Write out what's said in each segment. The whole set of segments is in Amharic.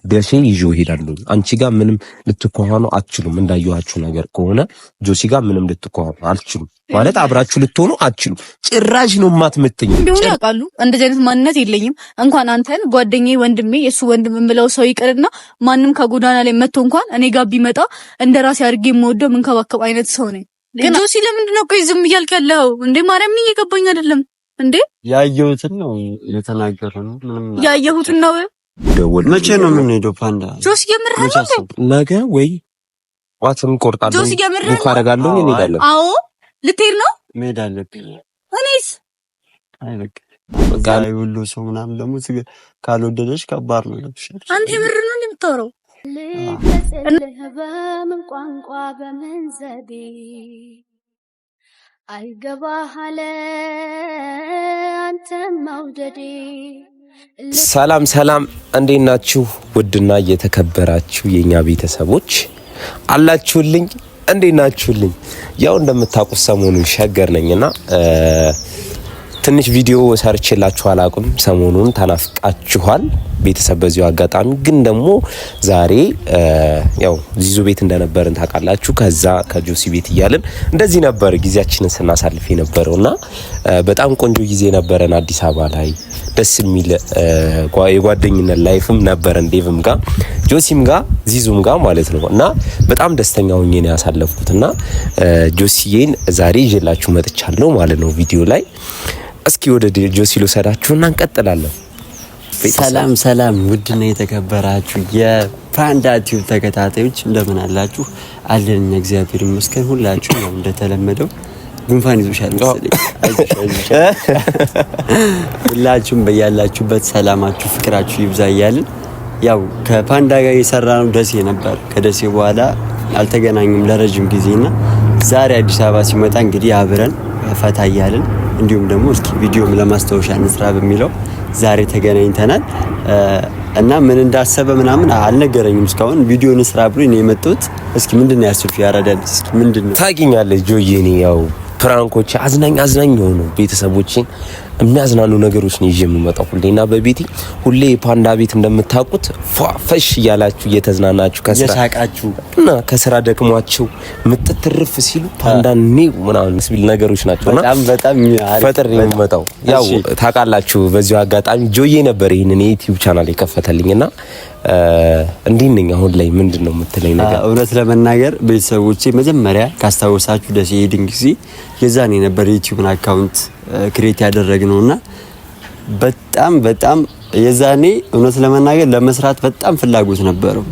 ደሴ ይዞ ይሄዳሉ። አንቺ ጋር ምንም ልትቆሃኑ አትችሉም። እንዳየኋችሁ ነገር ከሆነ ጆሲ ጋር ምንም ልትቆሃኑ አትችሉም ማለት አብራችሁ ልትሆኑ አትችሉም። ጭራሽ ነው ማትመጥኝ እንደው ያውቃሉ። እንደዚህ አይነት ማንነት የለኝም። እንኳን አንተን ጓደኛዬ፣ ወንድሜ፣ የሱ ወንድም የምለው ሰው ይቅርና ማንም ከጎዳና ላይ መጥቶ እንኳን እኔ ጋር ቢመጣ እንደራሴ አድርጌ የምወደው የምንከባከብ አይነት ሰው ነኝ። ግን ጆሲ ለምንድን ነው ቆይ ዝም እያልክ ያለው እንዴ? ማርያምን እየገባኝ አይደለም እንዴ? ያየሁትን ነው የተናገረው ነው። ምንም ያየሁትን ነው። መቼ ነው የምንሄደው? ፓንዳ ጆሲ የምርህ ነው? ነገ ወይ ዋትም ቆርጣለሁ። ጆሲ የምርህ ነው? ካረጋለሁ እንሄዳለን። አዎ ልትሄድ ነው? መሄድ አለብኝ። እኔስ አይ በቃ ጋይ ሁሉ ሰው ምናምን ደግሞ ካልወደደሽ ከባድ ነው ለብሻል። አንተ የምርህ ነው የምታወራው? በምን ቋንቋ በምን ዘዴ አይገባህ አለ አንተም መውደዴ። ሰላም ሰላም፣ እንዴት ናችሁ? ውድና እየተከበራችሁ የኛ ቤተሰቦች አላችሁልኝ? እንዴት ናችሁልኝ? ያው እንደምታውቁት ሰሞኑን ሸገር ነኝና ትንሽ ቪዲዮ ሰርችላችሁ አላውቅም። ሰሞኑን ተናፍቃችኋል ቤተሰብ። በዚሁ አጋጣሚ ግን ደግሞ ዛሬ ያው ዚዙ ቤት እንደነበርን ታውቃላችሁ። ከዛ ከጆሲ ቤት እያልን እንደዚህ ነበር ጊዜያችንን ስናሳልፍ የነበረውና በጣም ቆንጆ ጊዜ ነበረን አዲስ አበባ ላይ። ደስ የሚል የጓደኝነት ላይፍም ነበረን ዴቭም ጋር ጆሲም ጋር ዚዙም ጋር ማለት ነው። እና በጣም ደስተኛ ሆኜ ነው ያሳለፍኩትና ጆሲዬን ዛሬ ይዤላችሁ መጥቻለሁ ማለት ነው ቪዲዮ ላይ። እስኪ ወደ ጆሲ ልውሰዳችሁና እንቀጥላለን። ሰላም ሰላም፣ ውድና የተከበራችሁ የፓንዳ ቲዩብ ተከታታዮች እንደምን አላችሁ? አለን እግዚአብሔር ይመስገን። ሁላችሁ ነው እንደተለመደው ጉንፋን ይዞሻል መሰለኝ። ሁላችሁም በያላችሁበት ሰላማችሁ ፍቅራችሁ ይብዛ እያልን ያው ከፓንዳ ጋር የሰራነው ደሴ ነበር። ከደሴ በኋላ አልተገናኙም ለረጅም ጊዜና ዛሬ አዲስ አበባ ሲመጣ እንግዲህ አብረን ፈታ እያልን እንዲሁም ደግሞ እስኪ ቪዲዮም ለማስታወሻ እንስራ በሚለው ዛሬ ተገናኝተናል። እና ምን እንዳሰበ ምናምን አልነገረኝም እስካሁን። ቪዲዮ እንስራ ብሎ ነው የመጣሁት። እስኪ ምንድነው ያስልፍ ያራዳል? እስኪ ምንድነው ታውቂኛለሽ ጆዬ፣ እኔ ያው ፕራንኮች አዝናኝ የሆኑ ቤተሰቦችን የሚያዝናኑ ነገሮች ነው ይዤ የምመጣው ሁሌና በቤቴ ሁሌ ፓንዳ ቤት እንደምታውቁት ፏፈሽ እያላችሁ እየተዝናናችሁ ከስራ ከስራ ደክሟቸው ምጥትርፍ ሲሉ ፓንዳ ነው ምናምን ስቢል ነገሮች ናቸውና በጣም ፈጥር የሚመጣው ያው ታውቃላችሁ። በዚሁ አጋጣሚ ጆዬ ነበር ይሄንን የዩቲዩብ ቻናል የከፈተልኝና እንዴት ነኝ አሁን ላይ ምንድነው የምትለኝ ነገር? እውነት ለመናገር ቤተሰቦቼ መጀመሪያ ካስታወሳችሁ ደስ ይሄድን ጊዜ የዛኔ ነበር ዩቲዩብን አካውንት ክሬት ያደረግነውና በጣም የዛኔ እውነት ለመናገር ለመስራት በጣም ፍላጎት ነበረው።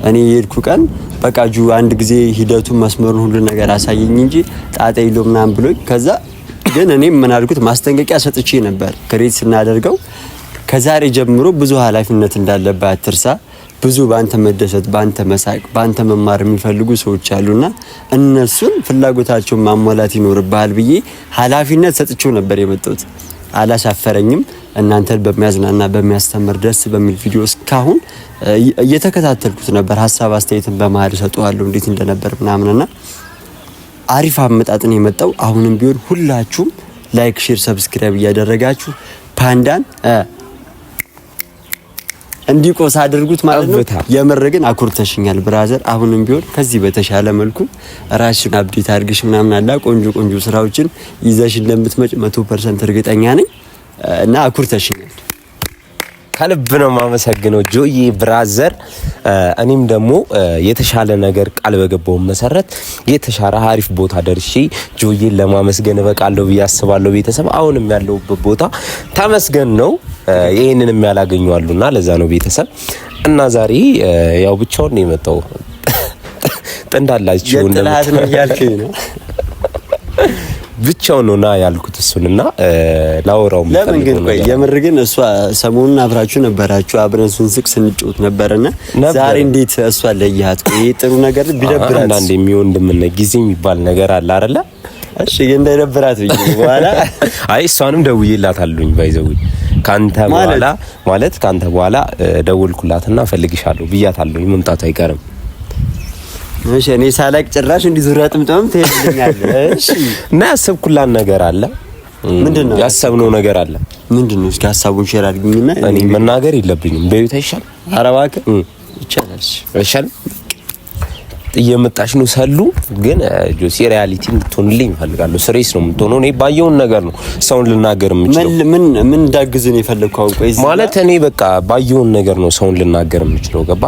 እኔ የሄድኩ ቀን በቃ አንድ ጊዜ ሂደቱን መስመሩን ሁሉ ነገር አሳየኝ እንጂ ጣጣ የለውም ምናምን ብሎኝ፣ ከዛ ግን እኔ ምን አልኩት ማስጠንቀቂያ ሰጥቼ ነበር ክሬት ስናደርገው ከዛሬ ጀምሮ ብዙ ኃላፊነት እንዳለበት አትርሳ። ብዙ ባንተ መደሰት፣ ባንተ መሳቅ፣ ባንተ መማር የሚፈልጉ ሰዎች አሉና እነሱን ፍላጎታቸውን ማሟላት ይኖርብሃል ብዬ ኃላፊነት ሰጥቼው ነበር የመጣሁት። አላሳፈረኝም። እናንተን በሚያዝናና በሚያስተምር ደስ በሚል ቪዲዮ እስካሁን እየተከታተልኩት ነበር። ሀሳብ አስተያየትን በመሀል ሰጠዋለሁ እንዴት እንደነበር ምናምንና አሪፍ አመጣጥን የመጣው። አሁንም ቢሆን ሁላችሁም ላይክ፣ ሼር፣ ሰብስክራይብ እያደረጋችሁ ፓንዳን እንዲቆስ አድርጉት ማለት ነው። የምር ግን አኩርተሽኛል ብራዘር። አሁንም ቢሆን ከዚህ በተሻለ መልኩ ራስሽን አፕዴት አድርግሽ ምናምን አላ ቆንጆ ስራዎችን ይዘሽ እንደምትመጭ 100% እርግጠኛ ነኝ እና አኩርተሽኛል። ከልብ ነው ማመሰግነው ጆዬ ብራዘር። እኔም ደግሞ የተሻለ ነገር ቃል በገባው መሰረት የተሻለ አሪፍ ቦታ ደርሼ ጆዬን ለማመስገን በቃለው ብዬ አስባለሁ። ቤተሰብ አሁንም ያለውበት ቦታ ተመስገን ነው። ይሄንንም ያላገኙ አሉና ለዛ ነው ቤተሰብ። እና ዛሬ ያው ብቻውን ነው የመጣው ጥንዳላችሁ እንደምትላችሁ ያልከኝ ነው ብቻው ነውና ያልኩት እሱንና ላወራው ለምን ግን ቆይ የምር ግን እሷ ሰሞኑን አብራችሁ ነበራችሁ አብረን ስንስቅ ስንጮት ነበርና ዛሬ እንዴት እሷ ለይሃት? ቆይ ጥሩ ነገር ቢደብራት አንዳንዴ የሚሆን እንደምን ጊዜ የሚባል ነገር አለ አይደለ? እሺ እንዳይደብራት ብዬ በኋላ አይ እሷንም ደውዬላታለሁኝ ባይዘው ካንተ በኋላ ማለት ካንተ በኋላ ደውልኩላትና ፈልግሻለሁ ብያታለሁኝ መምጣቱ አይቀርም። እሺ እኔ ሳላቅ ጭራሽ እንዲህ ዙሪያ ጥምጥም ትሄድልኛለህ? እሺ እና ያሰብኩላን ነገር አለ። ምንድነው ያሰብነው ነገር አለ? ምንድነው? እስኪ ሐሳቡን ሼር አድርግኝና እኔ መናገር የለብኝም በቤት አይሻል? ኧረ እባክህ ይቻላል። እሺ እየመጣሽ ነው ሰሉ ግን ጆሲ ሪያሊቲ እንድትሆንልኝ እፈልጋለሁ። ስሬስ ነው የምትሆነው። እኔ ባየውን ነገር ነው ሰውን ልናገር የምችለው። ምን እንዳግዝ ነው የፈለግከው? ቆይ ማለት እኔ በቃ ባየውን ነገር ነው ሰውን ልናገር የምችለው። ገባ?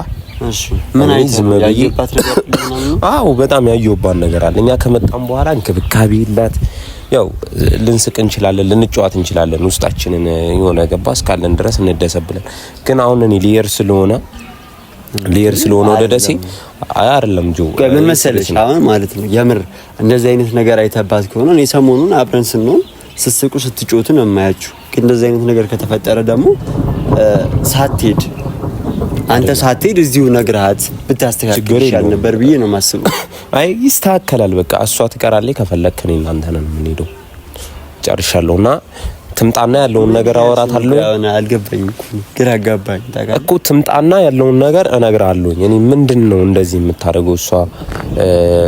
እሺ ምን አይተህ ያየባት ነገር ነው? አዎ በጣም ያየውባት ነገር አለ። እኛ ከመጣን በኋላ እንክብካቤ ይላት ያው ልንስቅ እንችላለን፣ ልንጫወት እንችላለን። ውስጣችንን የሆነ ገባ እስካለን ድረስ እንደሰብለን። ግን አሁን እኔ ሊየር ስለሆነ ወደ ደሴ አይደለም ጆ ምን መሰለሽ አሁን ማለት ነው የምር እንደዚህ አይነት ነገር አይተባት ከሆነ እኔ ሰሞኑን አብረን ስንሆን ስትስቁ ስትጮቱ ነው የማያችሁ። ግን እንደዚህ አይነት ነገር ከተፈጠረ ደግሞ ሳትሄድ አንተ ሳትሄድ እዚሁ ነግራት ብታስተካክል ይሻል ነበር ብዬ ነው የማስበው። አይ ይስተካከላል። በቃ እሷ ትቀራለች። ከፈለክ እኔ እናንተ ነን የምንሄደው። ጨርሻለሁና ትምጣና ያለውን ነገር አወራታለሁ። አልገባኝም እኮ ግራ አጋባኝ እኮ ትምጣና ያለውን ነገር እነግራለሁ። እኔ ምንድነው እንደዚህ የምታደርገው እሷ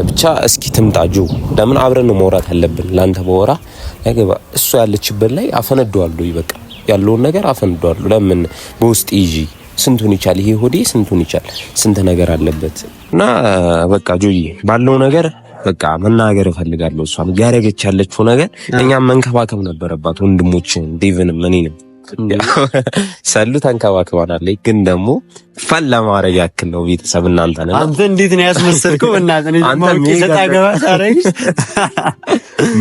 ብቻ እስኪ ትምጣ ጆ። ለምን አብረን ነው ማውራት ያለብን። ላንተ በወራ ያገባ እሷ ያለችበት ላይ አፈነደዋለሁ። በቃ ያለውን ነገር አፈነደዋለሁ። ለምን በውስጥ ይጂ ስንቱን ይቻል ይሄ ሆዴ ስንቱን ይቻል ስንት ነገር አለበት። እና በቃ ጆዬ ባለው ነገር በቃ መናገር እፈልጋለሁ። እሷም ያረገች ያለችው ነገር እኛም መንከባከብ ነበረባት። ወንድሞችን ዴቭንም እኔንም ሰሉ ተንከባከባናለች። ግን ደግሞ ፈን ለማድረግ ያክል ነው ቤተሰብ እናንተ ነን። አንተ እንዴት ነው ያስመሰልከው? እናንተ ነኝ ማውቂ ዘጣገባ ታረግሽ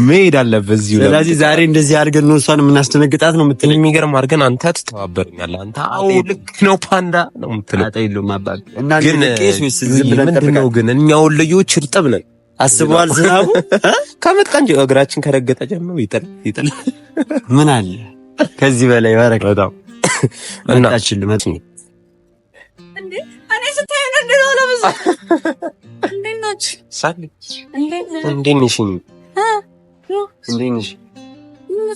መሄድ አለበት እዚሁ። ስለዚህ ዛሬ እንደዚህ አድርገን ነው እሷን የምናስደነግጣት ነው የምትለኝ? የሚገርም አድርገን አንተ ትተባበረኛለህ። አንተ አዎ ልክ ነው ፓንዳ ነው የምትለው። አጣይሎ ማባቅ እና ግን ቄስ ወይስ ዝም ብለን ምንድነው ግን እኛው ልጆች እርጥብ ነን። አስበዋል ዝናቡ ከመጣን እግራችን ከረገጠ ጀምሮ ይጥል ምን አለ ከዚህ በላይ ባረክ በጣም እና መጣ እንዴ እኔ ስታይ እንደው ለብዙ እንዴ ነች ሳል እንዴ ነሽ እንዴ ነሽ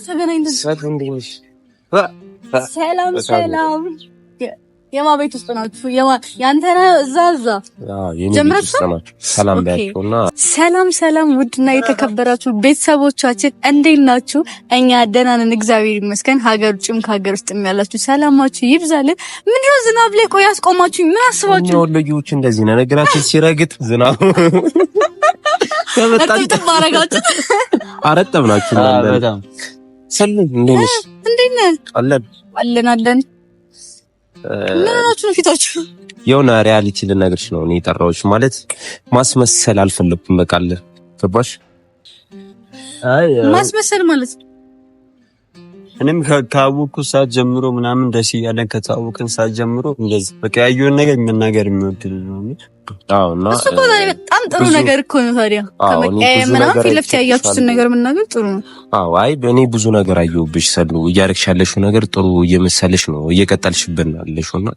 ተገናኝተን ሳል እንዴ ነሽ ሰላም የማ ቤት ውስጥ ናችሁ? ያንተ እዛ ጀምራችሁ ሰላም ባያችሁና ሰላም ውድና የተከበራችሁ ቤተሰቦቻችን እንዴት ናችሁ? እኛ ደህና ነን እግዚአብሔር ይመስገን። ሀገር ውጭም ከሀገር ውስጥም ያላችሁ ሰላማችሁ ይብዛልን። ምንድነው ዝናብ ላይ ቆይ አስቆማችሁ? ምን አስባችሁ ነው? ልጆች እንደዚህ ነው ነገራችን። ሲረግጥ ዝናብ ከመጣችሁ ማረጋችሁ አረጠብናችሁ በጣም ሰላም እንዴት ነህ? አለን ምንናችሁ ፊታችሁ የሆነ ሪያሊቲ ልነግርሽ ነው እኔ የጠራሁሽ። ማለት ማስመሰል አልፈለኩም። በቃ አለ ገባሽ? አይ ማስመሰል ማለት እኔም ካወኩ ሰዓት ጀምሮ ምናምን ደስ ያለን ከታወቅን ሰዓት ጀምሮ እንደዚህ በቃ ያየውን ነገር መናገር የሚወድል ነው። አዎ እና እሱ በጣም ጥሩ ነገር እኮ ነው። ታዲያ ከመቀየም ምናምን ፊት ለፊት ያያችሁትን ነገር መናገር ጥሩ ነው። አዎ አይ በእኔ ብዙ ነገር አየሁብሽ ሰሉ። እያረግሽ ያለሽው ነገር ጥሩ እየመሰለሽ ነው እየቀጠልሽብን ያለሽውና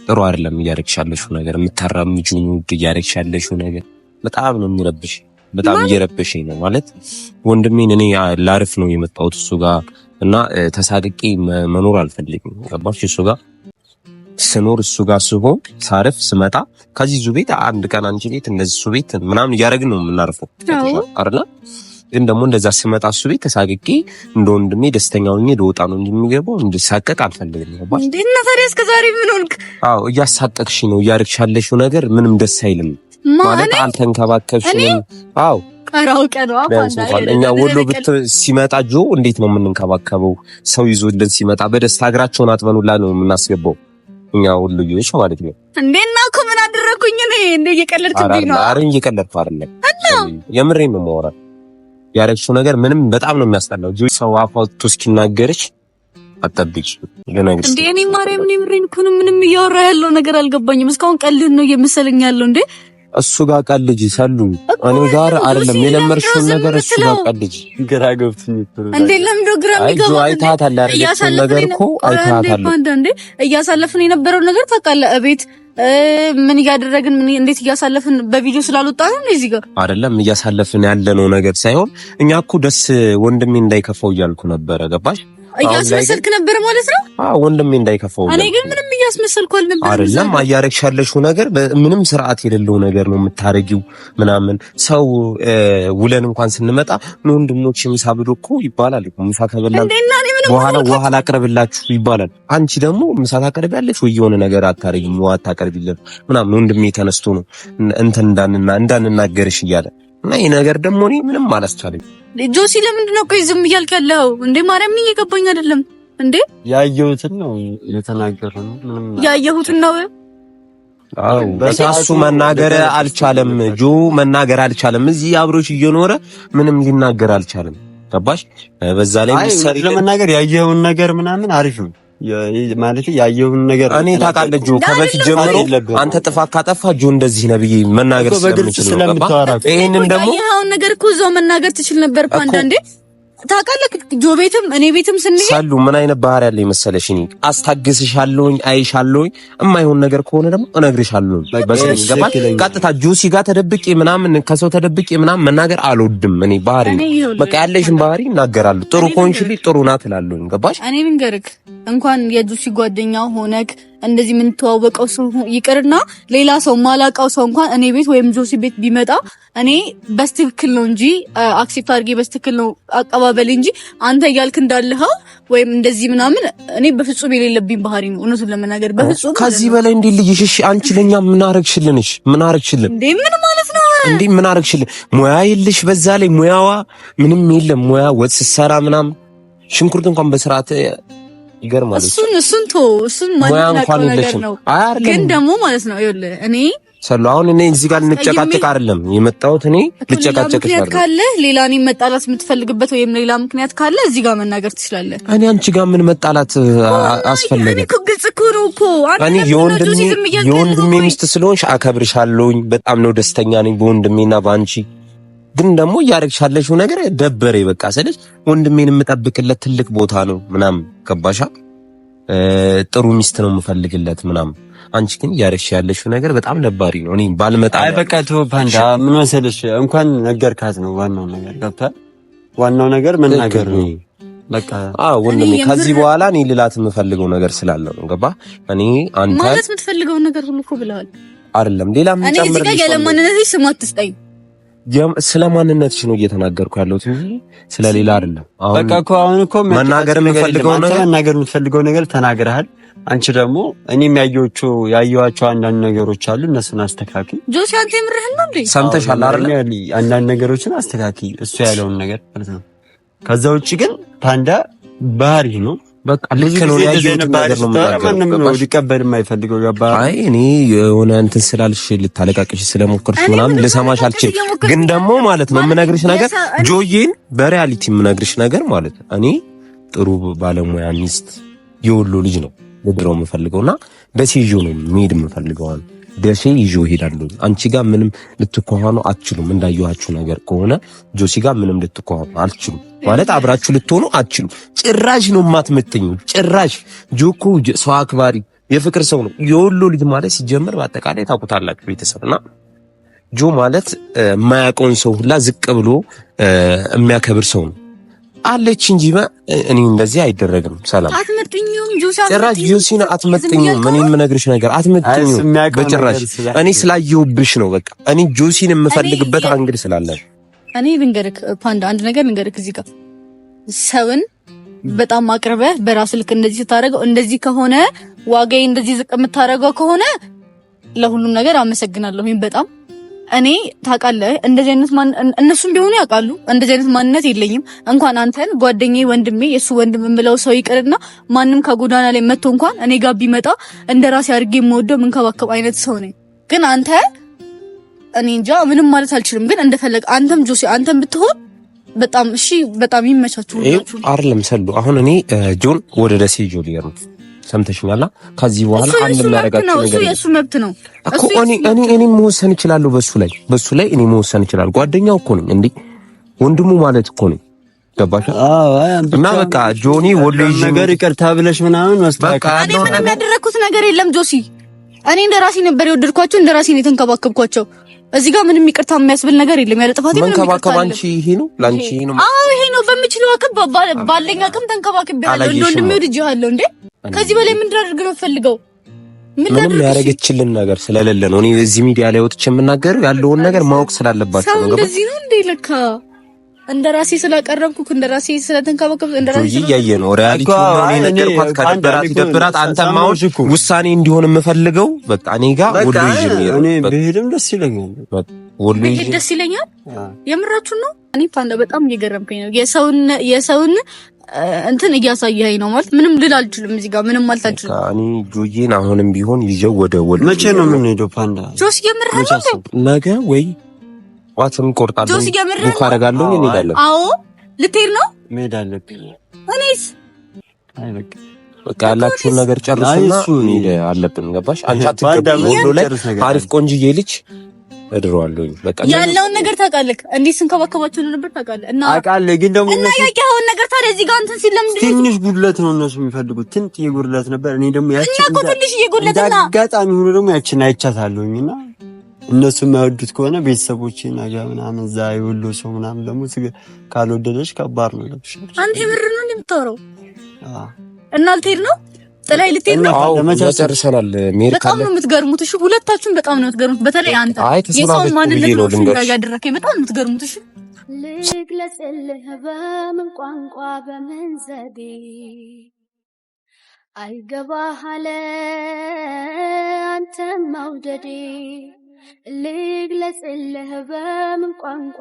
ጥሩ አይደለም እያረግሽ ያለሽው ነገር። የምታራምጂው ሙድ እያረግሽ ያለሽው ነገር በጣም ነው የሚረብሽ። በጣም እየረበሽኝ ነው ማለት ወንድሜን እኔ ላርፍ ነው የመጣሁት እሱ ጋር እና ተሳድቄ መኖር አልፈልግም። ገባሽ? እሱ ጋር ስኖር እሱ ጋር ስሆን ሳርፍ ስመጣ ከዚህ ዙ ቤት አንድ ቀን አንቺ ቤት እንደዚህ ሱ ቤት ምናምን እያደረግን ነው የምናርፈው አይደል? ግን ደግሞ እንደዛ ስመጣ እሱ ቤት ተሳድቄ እንደ ወንድሜ ደስተኛ ሆኜ ልወጣ ነው እንጂ የሚገባው እንድሳቀቅ አልፈልግም። ገባሽ? እንዴና ታዲያ እስከ ዛሬ ምን ሆንክ? አዎ እያሳቀቅሽ ነው እያደረግሽ ያለሽው ነገር ምንም ደስ አይልም ማለት አልተንከባከብሽም። አዎ እኛ ወሎ ሲመጣ ጆ እንዴት ነው የምንንከባከበው? ሰው ይዞልን ሲመጣ በደስታ እግራቸውን አጥበኑላ ነው የምናስገባው እኛ ወሎዮች ማለት ነው። እንዴና እኮ ምን አደረኩኝ እኔ? እንዴ እየቀለድክብኝ ነው? ኧረ እየቀለድኩ አይደለም የምሬን ነው የማወራው። ያረግሽው ነገር ምንም በጣም ነው የሚያስጠላው። ጆ ሰው አፋውቶ እስኪናገርሽ አጠብቂ ለነገር እንዴ እኔ ማርያም ነው የምሬን እኮ ነው። ምንም እያወራ ያለው ነገር አልገባኝም። እስካሁን ቀልድ ነው እየመሰለኝ ያለው እንዴ እሱ ጋር ቀልጂ ሰሉ እኔ ጋር አይደለም የለመርሽውን ነገር እሱ ጋር ቀልጂ። ግራ ገብቶኝ እንዴ ለምዶ ግራ የሚገባ አይታታል አይደል? ነገር እኮ አይታታል እንዴ እያሳለፍን የነበረው ነገር ታውቃለህ። እቤት ምን እያደረግን ምን እንዴት እያሳለፍን በቪዲዮ ስላልወጣን ነው እዚህ ጋር አይደለም እያሳለፍን ያለነው ነገር ሳይሆን እኛ እኮ ደስ ወንድሜ እንዳይከፋው እያልኩ ነበረ። ገባሽ? እያስመሰልክ ነበር ማለት ነው። ወንድሜ እንዳይከፋው እኔ ግን ምንም እያስመሰልኩ አልነበረም አይደለም አያረግሻለሽው ነገር ምንም ስርዓት የሌለው ነገር ነው የምታረጊው ምናምን ሰው ውለን እንኳን ስንመጣ ነው ወንድሞች ምሳ ብሎ እኮ ይባላል እኮ ምሳ ከበላን በኋላ ውሃ ላቅርብላችሁ ይባላል አንቺ ደግሞ ምሳ ታቀርቢያለሽ ወይ የሆነ ነገር አታረጊም ውሃ ታቀርቢልን ምናምን ወንድሜ ተነስቶ ነው እንትን እንዳንናገርሽ እያለ እና ይሄ ነገር ደግሞ እኔ ምንም አላስቻለኝ ጆሲ ለምንድን ነው ቆይ ዝም እያልክ ያለው እንዴ ማርያም ምን እየገባኝ አይደለም እንዴ ያየሁትን ነው የተናገረው ምንም ያየሁትን ነው አው በሳሱ መናገር አልቻለም ጆ መናገር አልቻለም እዚህ አብሮሽ እየኖረ ምንም ሊናገር አልቻለም ገባሽ በዛ ላይ ምሳሌ ለመናገር ያየውን ነገር ምናምን አሪፍ ነው ማለት ያየውን ነገር እኔ ታውቃለህ ጆ ከበፊት ጀምሮ አንተ ጥፋት ካጠፋ ጆ እንደዚህ ነብይ መናገር ስለምችል ነው ይሄንን ደግሞ ያውን ነገር እኮ እዛው መናገር ትችል ነበር ፓንዳ እንዴ ታውቃለህ ጆ ቤትም እኔ ቤትም ስንሄድ ሳሉ ምን አይነት ባህሪ ያለ መሰለሽ እኔ አስታግስሻለሁኝ አይሻለሁኝ እማይሆን ነገር ከሆነ ደግሞ እነግርሻለሁኝ በስለኝ ገባ ቀጥታ ጆሲ ጋር ተደብቄ ምናምን ከሰው ተደብቄ ምናምን መናገር አልወድም እኔ ባህሪ በቃ ያለሽን ባህሪ እናገራለሁ ጥሩ ኮንሽሊ ጥሩ ናት እላለሁኝ ገባሽ እኔ ልንገርክ እንኳን የጆሲ ጓደኛ ሆነክ እንደዚህ ምን ተዋወቀው ሰው ይቅርና ሌላ ሰው ማላቀው ሰው እንኳን እኔ ቤት ወይም ጆሲ ቤት ቢመጣ እኔ በስትክክል ነው እንጂ አክሴፕት አድርጌ በስትክክል ነው አቀባበል እንጂ አንተ እያልክ እንዳልኸው ወይም እንደዚህ ምናምን እኔ በፍጹም የሌለብኝ ባህሪ ነው እውነቱን ለመናገር በፍጹም ከዚህ በላይ እንዴ ልጅሽ አንቺ ለኛ ምን አረግሽልንሽ ምን አረግሽልን እንዴ ምን ማለት ነው እንዴ ምን አረግሽልን ሙያ ይልሽ በዛ ላይ ሙያዋ ምንም የለም ሙያ ወጥ ሰራ ምናምን ሽንኩርት እንኳን በስርዓት ይገርማል እሱን ማለት ነው ግን ደግሞ ማለት ነው ይኸውልህ እኔ ሰሎ አሁን እኔ እዚህ ጋር ልንጨቃጨቅ አይደለም የመጣሁት እኔ ልጨቃጨቅሽ አይደለም ካለ ሌላ እኔ መጣላት የምትፈልግበት ወይም ሌላ ምክንያት ካለ እዚህ ጋር መናገር ትችላለህ እኔ አንቺ ጋር ምን መጣላት አስፈለገ እኔ ግልጽ እኮ ነው እኮ እኔ የወንድሜ ሚስት ስለሆንሽ አከብርሻለሁኝ በጣም ነው ደስተኛ ነኝ በወንድሜና ባንቺ ግን ደግሞ ያረግሻለሽው ነገር ደበረ በቃ ስለሽ ወንድሜን የምጠብቅለት ትልቅ ቦታ ነው ምናምን ገባሻ ጥሩ ሚስት ነው የምፈልግለት ምናምን አንቺ ግን ያረግሽ ያለሽው ነገር በጣም ነባሪ ነው እኔ ባልመጣ አይ በቃ ተው ፓንዳ ምን መሰለሽ እንኳን ነገርካት ነው ዋናው ነገር ገብቷል ዋናው ነገር መናገር ነው በቃ ወንድሜ ከዚህ በኋላ እኔ ልላት የምፈልገው ነገር ስላለ ነው ገባ እኔ አንተ ማለት የምትፈልገው ነገር ሁሉ እኮ ብለዋል አይደለም ሌላ ምን ጨምር እኔ እዚህ ጋር ያለማንነትሽ ስም አትስጠኝ ስለማንነትሽ ነው እየተናገርኩ ያለሁት እንጂ ስለሌላ አይደለም በቃ እኮ አሁን እኮ መናገር የምትፈልገው ነገር ተናግረሃል አንቺ ደግሞ እኔም ያየኋቸው አንዳንድ ነገሮች አሉ እነሱን አስተካክል ጆሲ አንተ ምርህን ነው እንዴ ሰምተሻል አይደል አንዳንድ ነገሮችን አስተካክል እሱ ያለውን ነገር ማለት ነው ከዛ ውጪ ግን ፓንዳ ባህሪ ነው በቃ ልክ ነው ያየሁት ነገር ነው ማለት ሊቀበል የማይፈልገው ገባ አይ እኔ የሆነ እንትን ስላልሽ ልታለቃቅሽ ስለሞከርሽ ምናምን ልሰማሽ አልችልም ግን ደግሞ ማለት ነው የምነግርሽ ነገር ጆዬን በሪያሊቲ የምነግርሽ ነገር ማለት እኔ ጥሩ ባለሙያ ሚስት የወሎ ልጅ ነው ልድረው የምፈልገውና ደሴ ይዞ ነው መሄድ የምፈልገው ደሴ ይዞ ሄዳለሁ አንቺ ጋር ምንም ልትቆሃኑ አትችሉም እንዳየኋችሁ ነገር ከሆነ ጆሲ ጋር ምንም ልትቆሃኑ አልችሉም ማለት አብራችሁ ልትሆኑ አትችሉም ጭራሽ ነው ማትመተኙ ጭራሽ ጆኮ ሰው አክባሪ የፍቅር ሰው ነው የወሎ ልጅ ማለት ሲጀምር በአጠቃላይ ታውቁታላችሁ ቤተሰብና ጆ ማለት የማያውቀውን ሰው ሁላ ዝቅ ብሎ የሚያከብር ሰው ነው አለች እንጂ እኔ እንደዚህ አይደረግም ሰላም አትመጥኙም ጭራሽ ጆሲን አትመጥኙም ምን የምነግርሽ ነገር አትመጥኙም በጭራሽ እኔ ስላየሁብሽ ነው በቃ እኔ ጆሲን የምፈልግበት አንግል ስላለ እኔ ልንገርክ ፓንዳ አንድ ነገር ልንገርክ እዚህ ጋር ሰውን በጣም አቅርበህ በራስ ልክ እንደዚህ ስታደርገው እንደዚህ ከሆነ ዋጋዬ እንደዚህ ዝቅ የምታደርገው ከሆነ ለሁሉም ነገር አመሰግናለሁ በጣም እኔ ታውቃለህ እንደዚህ አይነት እነሱም ቢሆኑ ያውቃሉ እንደዚህ አይነት ማንነት የለኝም እንኳን አንተን ጓደኛዬ ወንድሜ የሱ ወንድም የምለው ሰው ይቅርና ማንም ከጎዳና ላይ መጥቶ እንኳን እኔ ጋር ቢመጣ እንደራሴ አድርጌ የምወደው ምንከባከብ አይነት ሰው ነኝ ግን አንተ እኔ እንጃ ምንም ማለት አልችልም ግን እንደፈለግ አንተም ጆሲ አንተም ብትሆን በጣም እሺ በጣም ይመቻችሁ ሁላችሁ አይደለም ሰሉ አሁን እኔ ጆን ወደ ደሴ ጆሊየር ሰምተሽኛላ ከዚህ በኋላ አንድ የሚያረጋችሁ ነገር ነው እሱ መብት ነው እኮ እኔ መወሰን እችላለሁ በሱ ላይ እኔ መወሰን እችላለሁ ጓደኛው እኮ ነኝ እንዴ ወንድሙ ማለት እኮ ነኝ ገባሽ እና በቃ ጆኒ ወሎ ነገር ይቅርታ ብለሽ ምናምን በቃ እኔ ምንም ያደረኩት ነገር የለም ጆሲ እኔ እንደራሴ ነበር የወደድኳቸው እንደራሴ ነው የተንከባከብኳቸው እዚህ ጋር ምንም ይቅርታ የሚያስብል ነገር የለም ያለ ጥፋት ምንም መንከባከብ አንቺ ይሄ ነው ላንቺ ይሄ ነው ይሄ ነው በሚችለው አቅም ባለኝ አቅም ተንከባክቤያለሁ እንደወንድሜ ወድጄሃለሁ እንዴ ከዚህ በላይ ምን እንዳደርግ ነው ፈልገው ምንም ያደረገችልን ነገር ስለሌለ ነው እኔ እዚህ ሚዲያ ላይ ወጥቼ የምናገረው ያለውን ነገር ማወቅ ስላልባቸው ነው። እንደዚህ ነው እንዴ? ለካ እንደራሴ ስላቀረብኩክ እንደራሴ ስለተንከባከብኩ እንደራሴ ይያየ ነው ሪያሊቲ ነው። እኔ ነገርኳት ከደበራት አንተም አሁን ውሳኔ እንዲሆን የምፈልገው በቃ እኔ ጋር ወሎ ይዤ ነው እኔ ብሄድም ደስ ይለኛል። ወሎ ይዤ ደስ ይለኛል። የምራችሁ ነው። እኔ ፓንዳ በጣም እየገረምከኝ ነው። የሰውን እንትን እያሳየኸኝ ነው ማለት ምንም ልል አልችልም። እዚህ ጋር ምንም ማለት አልችልም። እኔ ጆዬን አሁንም ቢሆን ይዤው ወደ ወሎ መቼ ነው የምንሄደው? ፓንዳ ጆስ የምርህ ነው ነገ ወይ ዋትም ቆርጣለሁ ቡክ አደርጋለሁ እንሄዳለን። አዎ ልትሄድ ነው? መሄድ አለብኝ። እኔስ አይ በቃ ያላችሁን ነገር ጨርሱና እንሄድ አለብን። ገባሽ? አንቺ አትቀበል ወሎ ላይ አሪፍ ቆንጅዬ ልጅ እድሯለሁ። በቃ ያለውን ነገር ታውቃለህ። እንዴት ስንከባከባቸው ነበር ታውቃለህ። እና አውቃለሁ ግን ደግሞ እና ያውቃውን ነገር ታዲያ እዚህ ጋር እንትን ሲል ለምንድን ነው ትንሽ ጉድለት ነው እነሱ የሚፈልጉት ትንሽ የጉድለት ነበር። እኔ ደግሞ ያቺ እኮ ትንሽ የጉድለትና አጋጣሚ ሆኖ ደግሞ ያቺን አይቻታለሁኝና እነሱ የማይወዱት ከሆነ ቤተሰቦቼ ናጃ ምናምን እዛ የወሎ ሰው ምናምን ደግሞ ካልወደደሽ ከባድ ነው ለብሽ። አንተ የምር ነው የምታወራው? እና ልትሄድ ነው? ጥላይ ልትሄድ ነው? አዎ ጨርሰናል። ሜር በጣም ነው የምትገርሙት። እሺ ሁለታችሁም በጣም ነው የምትገርሙት። በተለይ አንተ የሰው ማንነት ነው ያደረከኝ። በጣም ነው የምትገርሙት። እሺ ልግለጽልህ በምን ቋንቋ በምን ዘዴ አይገባህ አለ አንተም መውደዴ ልግለጽልህ በምን ቋንቋ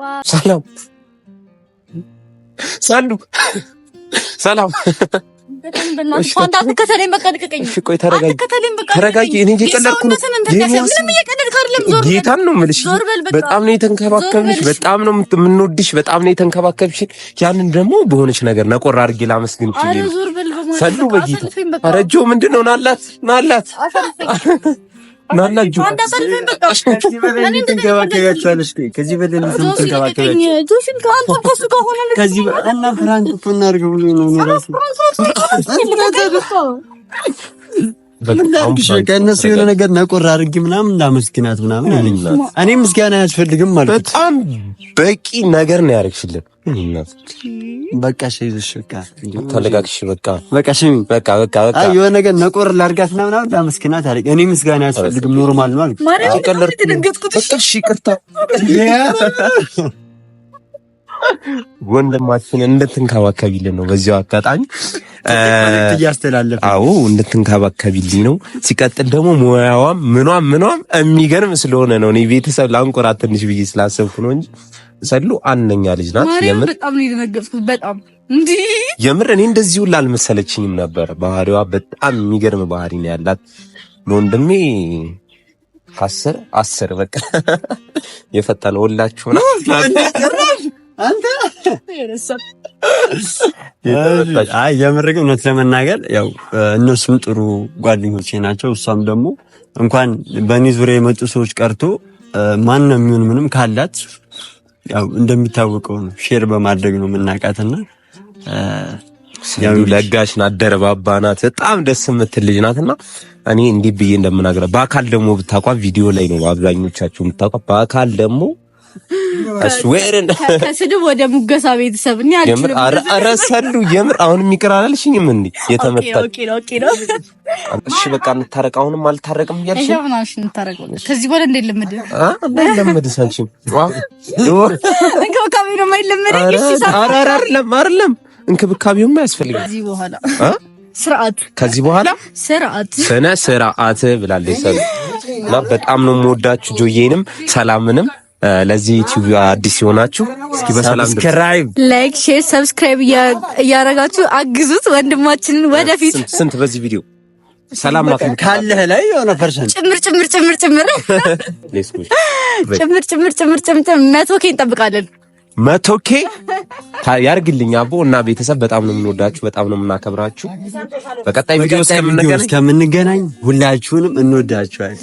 ሰላም በጣም በእናትህ ፋንታ ተከተለኝ። በቃ ልቀቀኝ። እሺ ቆይ ተረጋጊ። እኔ እየቀለድኩ ነው። ምንም እየቀለድክ አይደለም። ዞር ጌታን ነው የምልሽ። በጣም ነው የተንከባከብሽ። በጣም ነው የምንወድሽ። በጣም ነው የተንከባከብሽ። ያንን ደግሞ በሆነች ነገር ነቆር አድርጌ ላመስግን ይችላል። አረ ዞር በል በማለት ሰሉ በጌታ አረጆ ምንድነው ናላት ናናጁ ፋንታ ሰልፈን በቃ ከዚህ በላይ ተንከባከቢያቸዋለሽ። ከዚህ በላይ ተንከባከቢያቸዋለሽ። ጆሲን ካንተ ከሱ ጋር ሆነ ከዚህ እና ፍራንክ እኮ እናድርገው ብሎ ነው ራሱ ከእነሱ የሆነ ነገር ነቆር አድርጊ ምናምን እንዳመስግናት ምናምን አለኝ። እኔ ምስጋና አያስፈልግም ማለት በጣም በቂ ነገር ነው ያደረግሽልን። በቃ ሸይዝሽ በቃ ተለጋግሽ በቃ ሽሚ በቃ የሆነ ነገር ነቆር ላድርጋት ምናምን እንዳመስግናት አለኝ። እኔ ምስጋና አያስፈልግም ኖርማል ነው አልኩ። በቃ እሺ ይቅርታ ወንድማችን እንድትንከባከቢልን ነው በዚያው አጋጣሚ እያስተላለፈ። አዎ እንድትንከባከቢልኝ ነው። ሲቀጥል ደግሞ ሙያዋም ምኗም የሚገርም ስለሆነ ነው። እኔ ቤተሰብ ላንቆራት ትንሽ ብዬ ስላሰብኩ ነው እንጂ ሰሉ አንደኛ ልጅ ናት። የምር በጣም ነው የደነገጥኩት። በጣም የምር እኔ እንደዚህ ሁላ አልመሰለችኝም ነበር። ባህሪዋ በጣም የሚገርም ባህሪ ነው ያላት። ለወንድሜ 10 በቃ የፈጠነ ወላችሁ ነው አንተ አይ የምር ግን እውነት ለመናገር ያው እነሱም ጥሩ ጓደኞቼ ናቸው። እሷም ደግሞ እንኳን በእኔ ዙሪያ የመጡ ሰዎች ቀርቶ ማንንም ይሁን ምንም ካላት ያው እንደሚታወቀው ነው ሼር በማድረግ ነው የምናውቃትና ያው ለጋሽ ናት፣ ደረባባ ናት፣ በጣም ደስ የምትል ልጅ ናትና እኔ እንዲህ ብዬ እንደምናገር በአካል ደግሞ ብታውቋት ቪዲዮ ላይ ነው አብዛኞቻችሁ የምታውቋት። በአካል ደግሞ አስዌርን ከስድብ ወደ ሙገሳ ቤተሰብ እኔ አልችልም። አረሰሉ የምር አሁንም ይቅር አላልሽኝም እንዴ? የተመታች ኦኬ ነው። እሺ በቃ እንታረቅ። አሁንም አልታረቅም እያልሽ ነው? እሺ እንታረቅ። ከዚህ በኋላ እንዴት ለምድ ለምድ ሳንቺም እንክብካቤ ነው የማይለመድ። አይደለም እንክብካቤውም ያስፈልጋል። ከዚህ በኋላ ስርዓት ከዚህ በኋላ ስነ ስርዓት ብላለች ሰሉ እና በጣም ነው የምወዳችሁ ጆዬንም ሰላምንም። ለዚህ ዩቲዩብ አዲስ ይሆናችሁ እስኪ በሰላም ሰብስክራይብ፣ ላይክ፣ ሼር፣ ሰብስክራይብ እያረጋችሁ አግዙት ወንድማችንን ወደፊት። ስንት በዚህ ቪዲዮ ሰላም ነው ካለህ ላይ የሆነ ፐርሰንት ጭምር መቶ ኬ እንጠብቃለን። 100K ያርግልኝ አቦ እና ቤተሰብ በጣም ነው የምንወዳችሁ፣ በጣም ነው የምናከብራችሁ። በቀጣይ ቪዲዮ እስከምንገናኝ ሁላችሁንም እንወዳችኋለን።